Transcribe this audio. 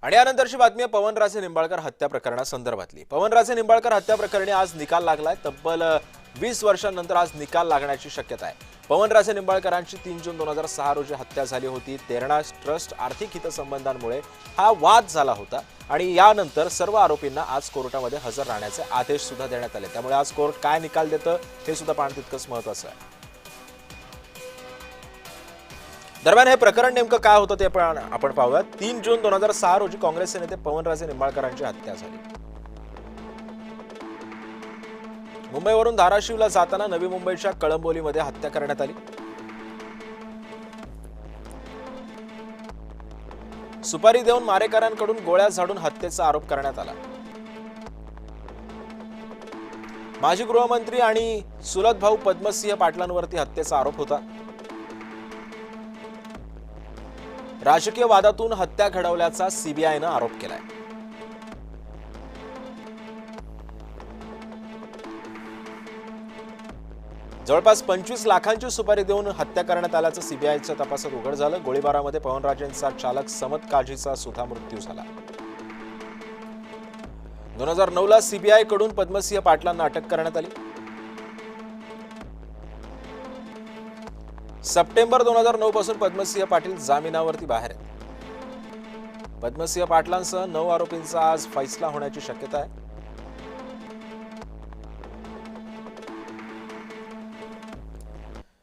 आणि यानंतरची बातमी आहे पवनराजे निंबाळकर हत्या प्रकरणासंदर्भातली। पवनराजे निंबाळकर हत्या प्रकरणी आज निकाल लागलाय। तब्बल 20 वर्षांनंतर आज निकाल लागण्याची शक्यता आहे। पवनराजे निंबाळकरांची 3 जून 2006 रोजी हत्या झाली होती। तेरणा ट्रस्ट आर्थिक हितसंबंधांमुळे हा वाद झाला होता आणि यानंतर सर्व आरोपींना आज कोर्टामध्ये हजर राहण्याचे आदेश सुद्धा देण्यात आले। त्यामुळे आज कोर्ट काय निकाल देतं हे सुद्धा पाहणं तितकंच महत्त्वाचं आहे। दरम्यान हे प्रकरण नेमकं काय होतं ते आपण पाहूया। 3 जून 2006 रोजी काँग्रेसचे नेते पवनराजे निंबाळकरांची हत्या झाली। मुंबईवरून धाराशिवला जाताना नवी मुंबईच्या कळंबोलीमध्ये हत्या करण्यात आली। सुपारी देऊन मारेकरांकडून गोळ्या झाडून हत्येचा आरोप करण्यात आला। माजी गृहमंत्री आणि सुलत भाऊ पद्मसिंह पाटलांवरती हत्येचा आरोप होता। राजकीय वादातून हत्या घडवल्याचा सीबीआयनं आरोप केलाय। जवळपास 25 लाखांची सुपारी देऊन हत्या करण्यात आल्याचं सीबीआयच्या तपासात उघड झालं। गोळीबारामध्ये पवनराजेंचा चालक समत काझीचा सुद्धा मृत्यू झाला। 2009 ला सीबीआय कडून पद्मसिंह पाटलांना अटक करण्यात आली। सप्टेंबर 2009 पासून पद्मसिंह पाटील जामिनावरती बाहेर आहेत। पद्मसिंह पाटलांसह 9 आरोपींचा आज फैसला होण्याची शक्यता आहे।